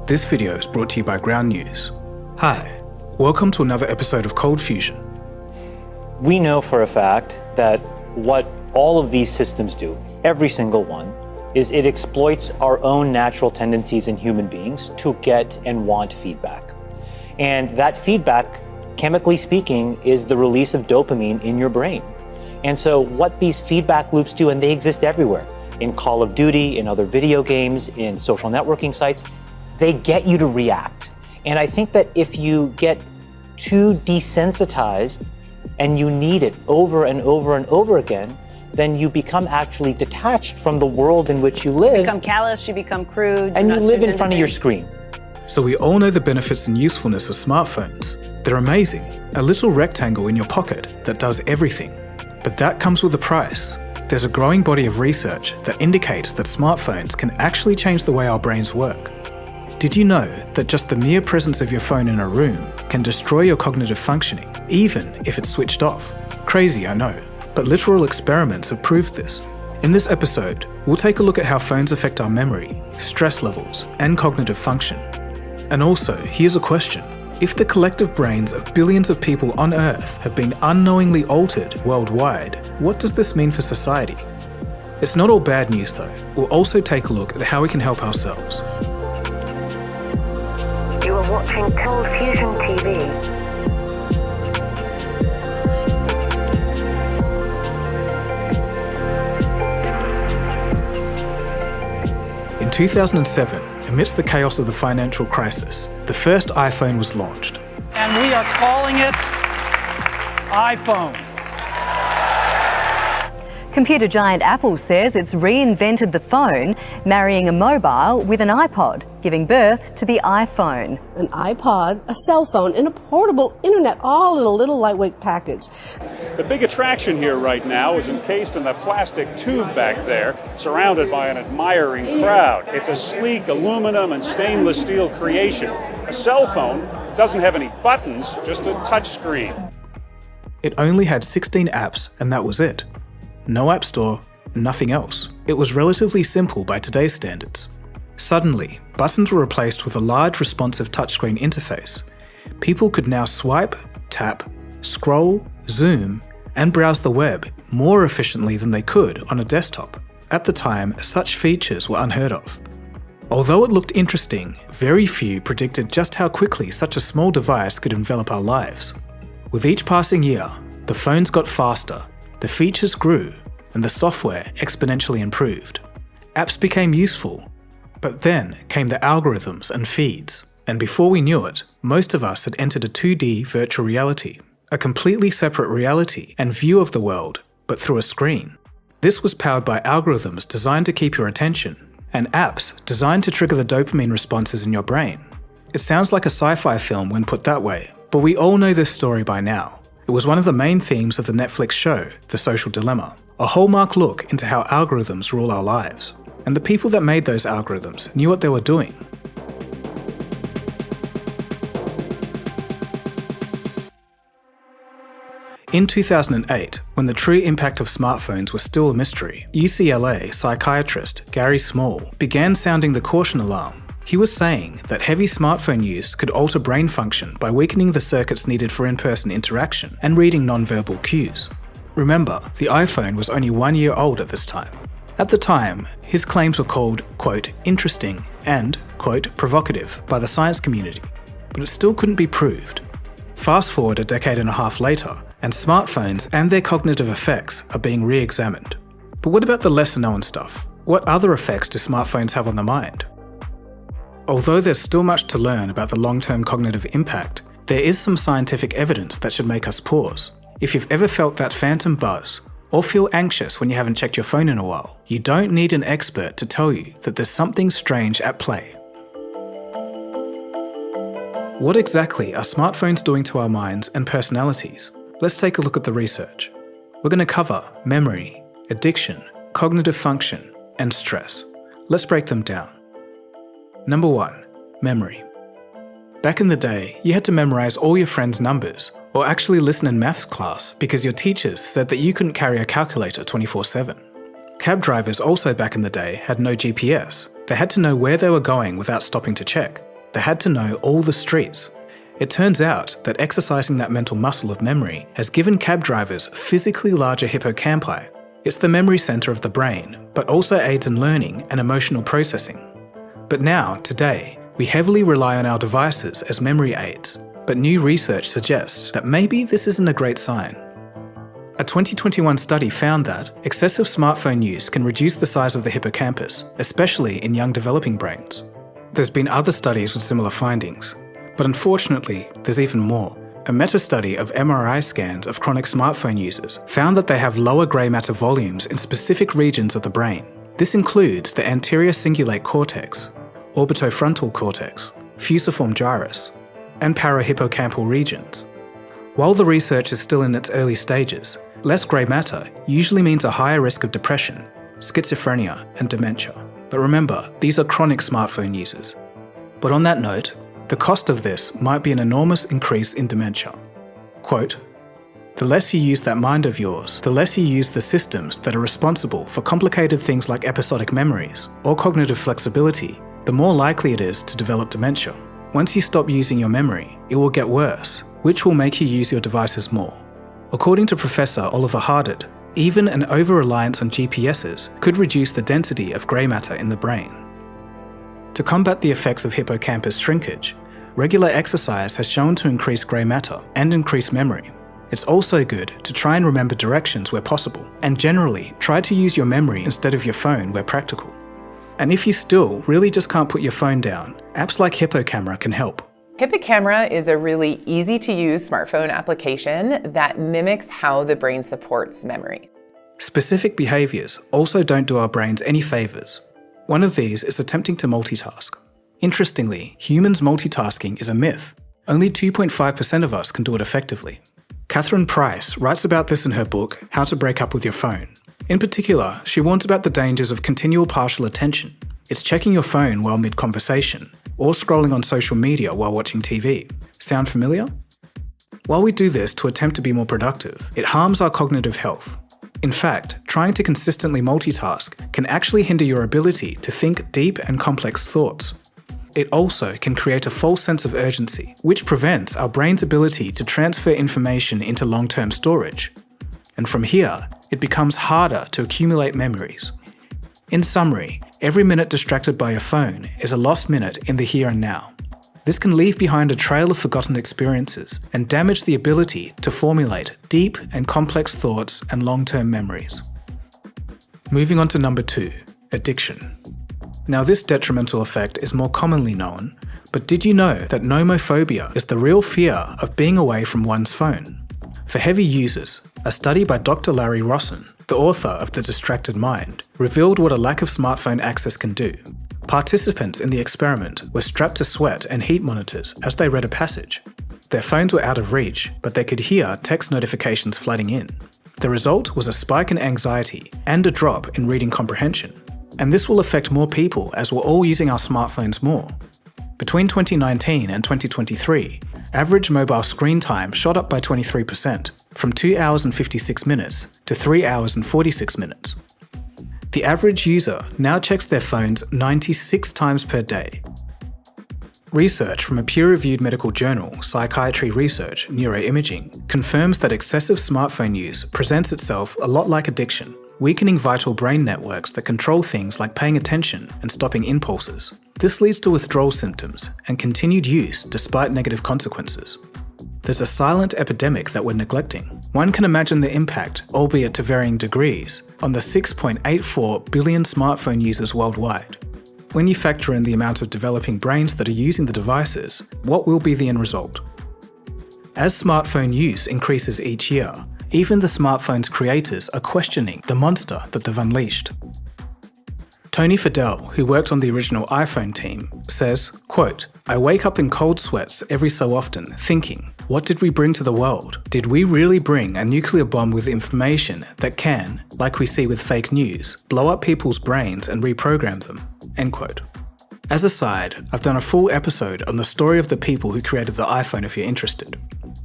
This video is brought to you by Ground News. Hi, welcome to another episode of Cold Fusion. We know for a fact that what all of these systems do, every single one, is it exploits our own natural tendencies in human beings to get and want feedback. And that feedback, chemically speaking, is the release of dopamine in your brain. And so what these feedback loops do, and they exist everywhere, in Call of Duty, in other video games, in social networking sites, they get you to react. And I think that if you get too desensitized and you need it over and over and over again, then you become actually detached from the world in which you live. You become callous, you become crude. And you live in front of your screen. So we all know the benefits and usefulness of smartphones. They're amazing. A little rectangle in your pocket that does everything. But that comes with a price. There's a growing body of research that indicates that smartphones can actually change the way our brains work. Did you know that just the mere presence of your phone in a room can destroy your cognitive functioning, even if it's switched off? Crazy, I know, but literal experiments have proved this. In this episode, we'll take a look at how phones affect our memory, stress levels, and cognitive function. And also, here's a question. If the collective brains of billions of people on Earth have been unknowingly altered worldwide, what does this mean for society? It's not all bad news though. We'll also take a look at how we can help ourselves. You are watching Cold Fusion TV. In 2007, amidst the chaos of the financial crisis, the first iPhone was launched. And we are calling it iPhone. Computer giant Apple says it's reinvented the phone, marrying a mobile with an iPod, giving birth to the iPhone. An iPod, a cell phone, and a portable internet, all in a little lightweight package. The big attraction here right now is encased in that plastic tube back there, surrounded by an admiring crowd. It's a sleek aluminum and stainless steel creation. A cell phone doesn't have any buttons, just a touch screen. It only had 16 apps and that was it. No app store, nothing else. It was relatively simple by today's standards. Suddenly, buttons were replaced with a large responsive touchscreen interface. People could now swipe, tap, scroll, zoom, and browse the web more efficiently than they could on a desktop. At the time, such features were unheard of. Although it looked interesting, very few predicted just how quickly such a small device could envelop our lives. With each passing year, the phones got faster, the features grew, and the software exponentially improved. Apps became useful, but then came the algorithms and feeds, and before we knew it, most of us had entered a 2D virtual reality, a completely separate reality and view of the world, but through a screen. This was powered by algorithms designed to keep your attention, and apps designed to trigger the dopamine responses in your brain. It sounds like a sci-fi film when put that way, but we all know this story by now. It was one of the main themes of the Netflix show, The Social Dilemma, a hallmark look into how algorithms rule our lives. And the people that made those algorithms knew what they were doing. In 2008, when the true impact of smartphones was still a mystery, UCLA psychiatrist Gary Small began sounding the caution alarm. He was saying that heavy smartphone use could alter brain function by weakening the circuits needed for in-person interaction and reading non-verbal cues. Remember, the iPhone was only 1 year old at this time. At the time, his claims were called, quote, interesting and, quote, provocative by the science community, but it still couldn't be proved. Fast forward a decade and a half later, and smartphones and their cognitive effects are being re-examined. But what about the lesser-known stuff? What other effects do smartphones have on the mind? Although there's still much to learn about the long-term cognitive impact, there is some scientific evidence that should make us pause. If you've ever felt that phantom buzz, or feel anxious when you haven't checked your phone in a while, you don't need an expert to tell you that there's something strange at play. What exactly are smartphones doing to our minds and personalities? Let's take a look at the research. We're going to cover memory, addiction, cognitive function, and stress. Let's break them down. Number 1. Memory. Back in the day, you had to memorize all your friends' numbers, or actually listen in maths class because your teachers said that you couldn't carry a calculator 24/7. Cab drivers also back in the day had no GPS. They had to know where they were going without stopping to check. they had to know all the streets. It turns out that exercising that mental muscle of memory has given cab drivers physically larger hippocampi. It's the memory center of the brain, but also aids in learning and emotional processing. But now, today, we heavily rely on our devices as memory aids, but new research suggests that maybe this isn't a great sign. A 2021 study found that excessive smartphone use can reduce the size of the hippocampus, especially in young developing brains. There's been other studies with similar findings, but unfortunately, there's even more. A meta-study of MRI scans of chronic smartphone users found that they have lower grey matter volumes in specific regions of the brain. This includes the anterior cingulate cortex, orbitofrontal cortex, fusiform gyrus, and parahippocampal regions. While the research is still in its early stages, less grey matter usually means a higher risk of depression, schizophrenia, and dementia. But remember, these are chronic smartphone users. But on that note, the cost of this might be an enormous increase in dementia. Quote, "The less you use that mind of yours, the less you use the systems that are responsible for complicated things like episodic memories or cognitive flexibility, the more likely it is to develop dementia. Once you stop using your memory, it will get worse, which will make you use your devices more." According to Professor Oliver Hardert, even an over-reliance on GPSs could reduce the density of grey matter in the brain. To combat the effects of hippocampus shrinkage, regular exercise has shown to increase grey matter and increase memory. It's also good to try and remember directions where possible, and generally try to use your memory instead of your phone where practical. And if you still really just can't put your phone down, apps like HippoCamera can help. HippoCamera is a really easy-to-use smartphone application that mimics how the brain supports memory. Specific behaviours also don't do our brains any favours. One of these is attempting to multitask. Interestingly, humans multitasking is a myth. Only 2.5% of us can do it effectively. Catherine Price writes about this in her book, How to Break Up with Your Phone. In particular, she warns about the dangers of continual partial attention. It's checking your phone while mid-conversation, or scrolling on social media while watching TV. Sound familiar? While we do this to attempt to be more productive, it harms our cognitive health. In fact, trying to consistently multitask can actually hinder your ability to think deep and complex thoughts. It also can create a false sense of urgency, which prevents our brain's ability to transfer information into long-term storage. And from here, it becomes harder to accumulate memories. In summary, every minute distracted by your phone is a lost minute in the here and now. This can leave behind a trail of forgotten experiences and damage the ability to formulate deep and complex thoughts and long-term memories. Moving on to number 2, addiction. Now this detrimental effect is more commonly known, but did you know that nomophobia is the real fear of being away from one's phone? For heavy users, a study by Dr. Larry Rossen, the author of The Distracted Mind, revealed what a lack of smartphone access can do. Participants in the experiment were strapped to sweat and heat monitors as they read a passage. Their phones were out of reach, but they could hear text notifications flooding in. The result was a spike in anxiety and a drop in reading comprehension. And this will affect more people as we're all using our smartphones more. Between 2019 and 2023, average mobile screen time shot up by 23%, from 2 hours and 56 minutes to 3 hours and 46 minutes. The average user now checks their phones 96 times per day. Research from a peer-reviewed medical journal, Psychiatry Research Neuroimaging, confirms that excessive smartphone use presents itself a lot like addiction, weakening vital brain networks that control things like paying attention and stopping impulses. This leads to withdrawal symptoms and continued use despite negative consequences. There's a silent epidemic that we're neglecting. One can imagine the impact, albeit to varying degrees, on the 6.84 billion smartphone users worldwide. When you factor in the amount of developing brains that are using the devices, what will be the end result? As smartphone use increases each year, even the smartphone's creators are questioning the monster that they've unleashed. Tony Fadell, who worked on the original iPhone team, says, quote, "I wake up in cold sweats every so often thinking, what did we bring to the world? Did we really bring a nuclear bomb with information that can, like we see with fake news, blow up people's brains and reprogram them?" End quote. As a side, I've done a full episode on the story of the people who created the iPhone if you're interested.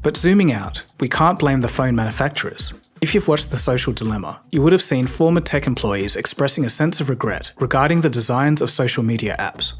But zooming out, we can't blame the phone manufacturers. If you've watched The Social Dilemma, you would have seen former tech employees expressing a sense of regret regarding the designs of social media apps.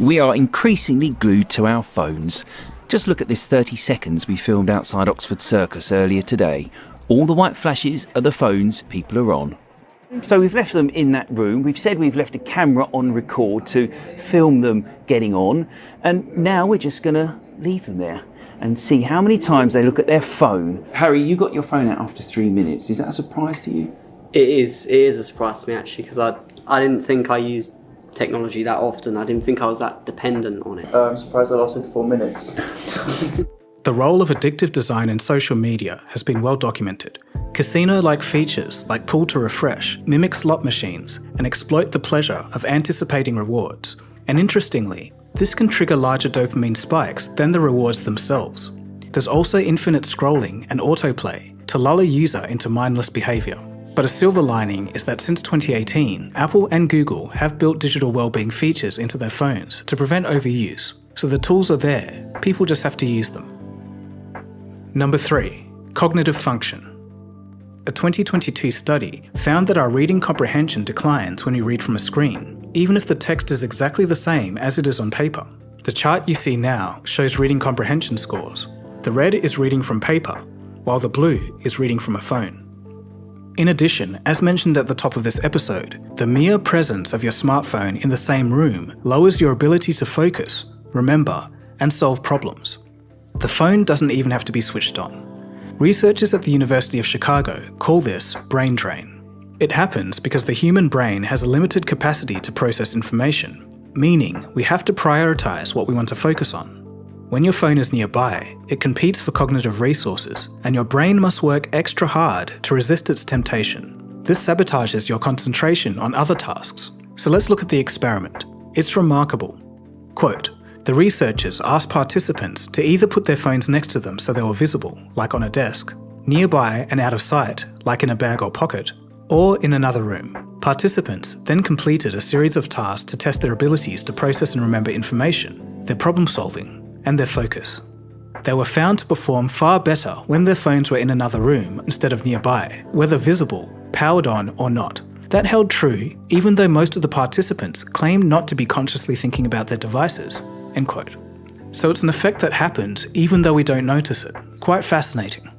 We are increasingly glued to our phones. Just look at this 30 seconds we filmed outside Oxford Circus earlier today. All the white flashes are the phones people are on. So we've left them in that room. We've said we've left a camera on record to film them getting on. And now we're just going to leave them there and see how many times they look at their phone. Harry, you got your phone out after 3 minutes. Is that a surprise to you? It is a surprise to me, actually, because I didn't think I used technology that often. I didn't think I was that dependent on it. I'm surprised I lasted 4 minutes. The role of addictive design in social media has been well documented. Casino-like features like pull to refresh mimic slot machines and exploit the pleasure of anticipating rewards. And interestingly, this can trigger larger dopamine spikes than the rewards themselves. There's also infinite scrolling and autoplay to lull a user into mindless behaviour. But a silver lining is that since 2018, Apple and Google have built digital wellbeing features into their phones to prevent overuse. So the tools are there, people just have to use them. Number 3. Cognitive function. A 2022 study found that our reading comprehension declines when we read from a screen, even if the text is exactly the same as it is on paper. The chart you see now shows reading comprehension scores. The red is reading from paper, while the blue is reading from a phone. In addition, as mentioned at the top of this episode, the mere presence of your smartphone in the same room lowers your ability to focus, remember, and solve problems. The phone doesn't even have to be switched on. Researchers at the University of Chicago call this brain drain. It happens because the human brain has a limited capacity to process information, meaning we have to prioritize what we want to focus on. When your phone is nearby, it competes for cognitive resources, and your brain must work extra hard to resist its temptation. This sabotages your concentration on other tasks. So let's look at the experiment. It's remarkable. Quote, the researchers asked participants to either put their phones next to them so they were visible, like on a desk, nearby and out of sight, like in a bag or pocket, or in another room. Participants then completed a series of tasks to test their abilities to process and remember information, their problem solving, and their focus. They were found to perform far better when their phones were in another room instead of nearby, whether visible, powered on, or not. That held true even though most of the participants claimed not to be consciously thinking about their devices. End quote. So it's an effect that happens even though we don't notice it. Quite fascinating.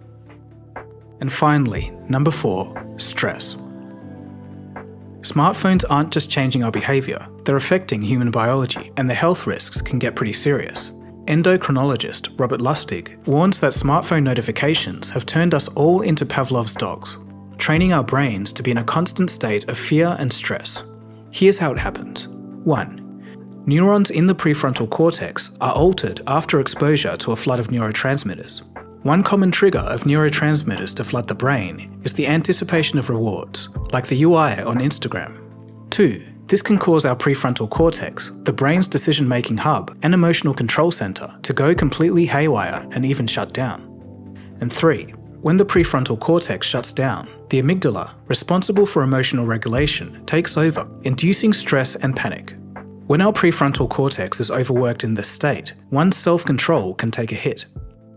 And finally, number 4, stress. Smartphones aren't just changing our behaviour, they're affecting human biology, and the health risks can get pretty serious. Endocrinologist Robert Lustig warns that smartphone notifications have turned us all into Pavlov's dogs, training our brains to be in a constant state of fear and stress. Here's how it happens. 1. Neurons in the prefrontal cortex are altered after exposure to a flood of neurotransmitters. One common trigger of neurotransmitters to flood the brain is the anticipation of rewards, like the UI on Instagram. 2. This can cause our prefrontal cortex, the brain's decision-making hub and emotional control center, to go completely haywire and even shut down. And 3. When the prefrontal cortex shuts down, the amygdala, responsible for emotional regulation, takes over, inducing stress and panic. When our prefrontal cortex is overworked in this state, one's self-control can take a hit.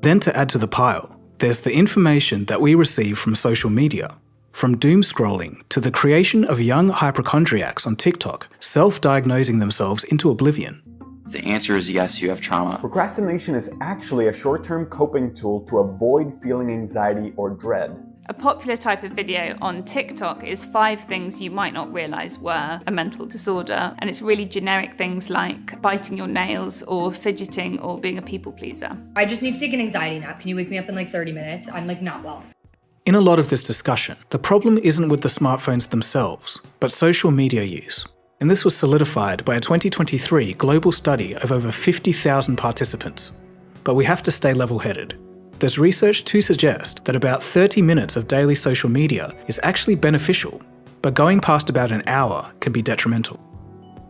Then to add to the pile, there's the information that we receive from social media. From doom scrolling to the creation of young hypochondriacs on TikTok self-diagnosing themselves into oblivion. The answer is yes, you have trauma. Procrastination is actually a short-term coping tool to avoid feeling anxiety or dread. A popular type of video on TikTok is 5 things you might not realise were a mental disorder, and it's really generic things like biting your nails or fidgeting or being a people pleaser. I just need to take an anxiety nap. Can you wake me up in like 30 minutes? I'm like not well. In a lot of this discussion, the problem isn't with the smartphones themselves, but social media use. And this was solidified by a 2023 global study of over 50,000 participants. But we have to stay level-headed. There's research to suggest that about 30 minutes of daily social media is actually beneficial, but going past about an hour can be detrimental.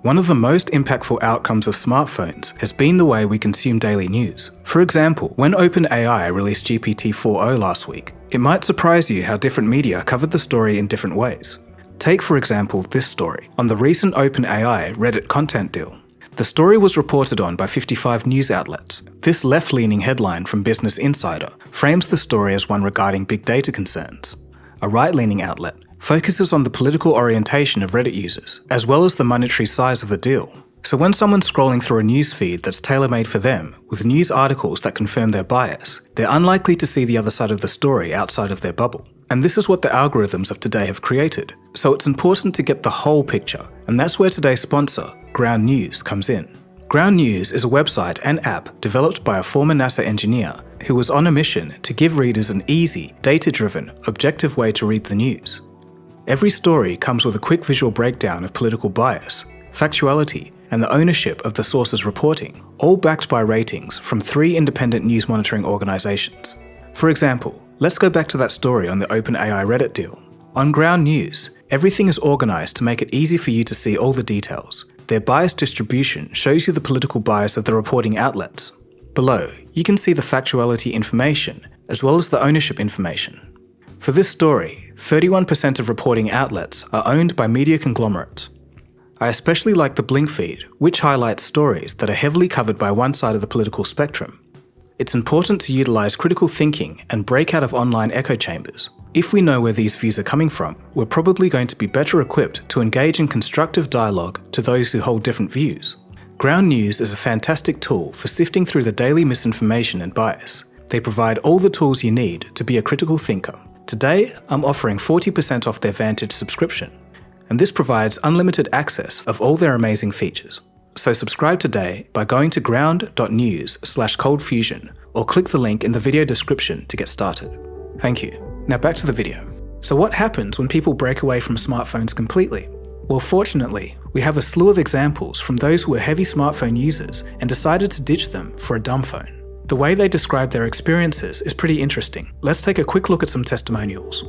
One of the most impactful outcomes of smartphones has been the way we consume daily news. For example, when OpenAI released GPT-4o last week, it might surprise you how different media covered the story in different ways. Take, for example, this story on the recent OpenAI Reddit content deal. The story was reported on by 55 news outlets. This left-leaning headline from Business Insider frames the story as one regarding big data concerns. A right-leaning outlet focuses on the political orientation of Reddit users, as well as the monetary size of the deal. So when someone's scrolling through a news feed that's tailor-made for them, with news articles that confirm their bias, they're unlikely to see the other side of the story outside of their bubble. And this is what the algorithms of today have created. So it's important to get the whole picture, and that's where today's sponsor, Ground News, comes in. Ground News is a website and app developed by a former NASA engineer who was on a mission to give readers an easy, data-driven, objective way to read the news. Every story comes with a quick visual breakdown of political bias, factuality, and the ownership of the source's reporting, all backed by ratings from 3 independent news monitoring organizations. For example, let's go back to that story on the OpenAI Reddit deal. On Ground News, everything is organized to make it easy for you to see all the details. Their bias distribution shows you the political bias of the reporting outlets. Below, you can see the factuality information, as well as the ownership information. For this story, 31% of reporting outlets are owned by media conglomerates. I especially like the Blink feed, which highlights stories that are heavily covered by one side of the political spectrum. It's important to utilize critical thinking and break out of online echo chambers. If we know where these views are coming from, we're probably going to be better equipped to engage in constructive dialogue to those who hold different views. Ground News is a fantastic tool for sifting through the daily misinformation and bias. They provide all the tools you need to be a critical thinker. Today, I'm offering 40% off their Vantage subscription, and this provides unlimited access of all their amazing features. So subscribe today by going to ground.news/coldfusion or click the link in the video description to get started. Thank you. Now back to the video. So what happens when people break away from smartphones completely? Well, fortunately, we have a slew of examples from those who were heavy smartphone users and decided to ditch them for a dumb phone. The way they describe their experiences is pretty interesting. Let's take a quick look at some testimonials.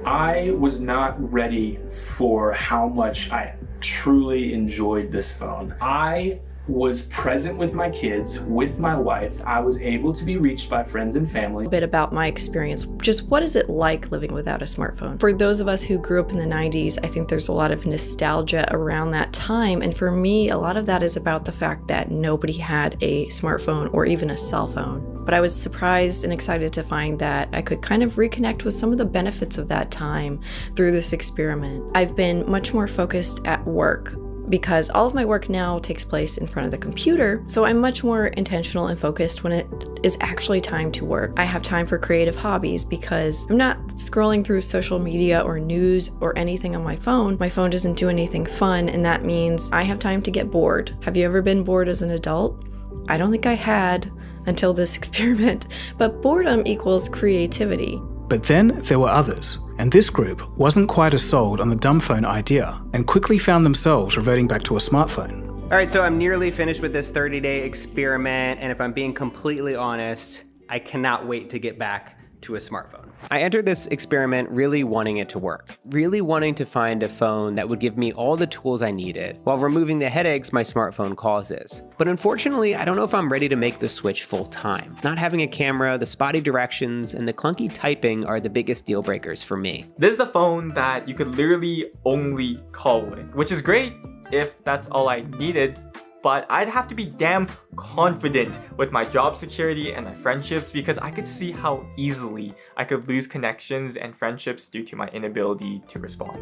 I was not ready for how much I truly enjoyed this phone. I was present with my kids, with my wife. I was able to be reached by friends and family. A bit about my experience. Just what is it like living without a smartphone? For those of us who grew up in the 90s, I think there's a lot of nostalgia around that time. And for me, a lot of that is about the fact that nobody had a smartphone or even a cell phone. But I was surprised and excited to find that I could kind of reconnect with some of the benefits of that time through this experiment. I've been much more focused at work, because all of my work now takes place in front of the computer, so I'm much more intentional and focused when it is actually time to work. I have time for creative hobbies because I'm not scrolling through social media or news or anything on my phone. My phone doesn't do anything fun, and that means I have time to get bored. Have you ever been bored as an adult? I don't think I had until this experiment, but boredom equals creativity. But then there were others, and this group wasn't quite as sold on the dumb phone idea and quickly found themselves reverting back to a smartphone. All right, so I'm nearly finished with this 30-day experiment, and if I'm being completely honest, I cannot wait to get back to a smartphone. I entered this experiment really wanting it to work, really wanting to find a phone that would give me all the tools I needed while removing the headaches my smartphone causes. But unfortunately, I don't know if I'm ready to make the switch full time. Not having a camera, the spotty directions, and the clunky typing are the biggest deal breakers for me. This is the phone that you could literally only call with, which is great if that's all I needed. But I'd have to be damn confident with my job security and my friendships because I could see how easily I could lose connections and friendships due to my inability to respond.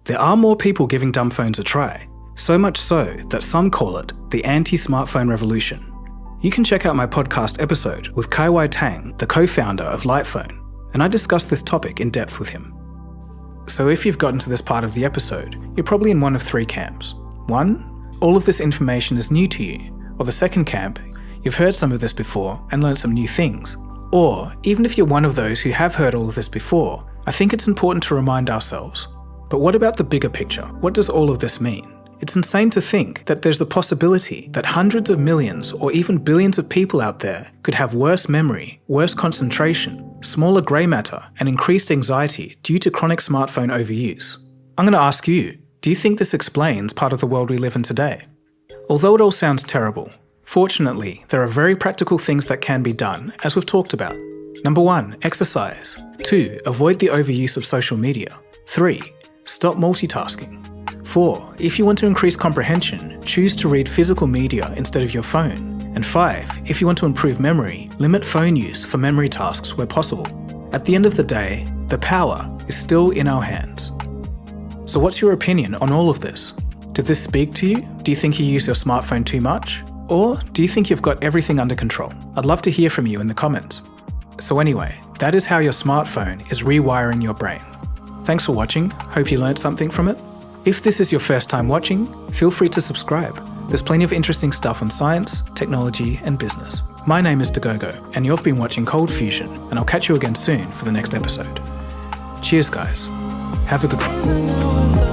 There are more people giving dumb phones a try, so much so that some call it the anti-smartphone revolution. You can check out my podcast episode with Kai Wai Tang, the co-founder of Lightphone, and I discussed this topic in depth with him. So if you've gotten to this part of the episode, you're probably in one of 3 camps. 1, all of this information is new to you. Or the second camp, you've heard some of this before and learned some new things. Or, even if you're one of those who have heard all of this before, I think it's important to remind ourselves. But what about the bigger picture? What does all of this mean? It's insane to think that there's the possibility that hundreds of millions or even billions of people out there could have worse memory, worse concentration, smaller grey matter, and increased anxiety due to chronic smartphone overuse. I'm going to ask you, do you think this explains part of the world we live in today? Although it all sounds terrible, fortunately, there are very practical things that can be done, as we've talked about. Number 1, exercise. 2, avoid the overuse of social media. 3, stop multitasking. 4, if you want to increase comprehension, choose to read physical media instead of your phone. And 5, if you want to improve memory, limit phone use for memory tasks where possible. At the end of the day, the power is still in our hands. So what's your opinion on all of this? Did this speak to you? Do you think you use your smartphone too much? Or do you think you've got everything under control? I'd love to hear from you in the comments. So anyway, that is how your smartphone is rewiring your brain. Thanks for watching, hope you learned something from it. If this is your first time watching, feel free to subscribe. There's plenty of interesting stuff on science, technology and business. My name is Dagogo, and you've been watching Cold Fusion, and I'll catch you again soon for the next episode. Cheers guys, have a good one.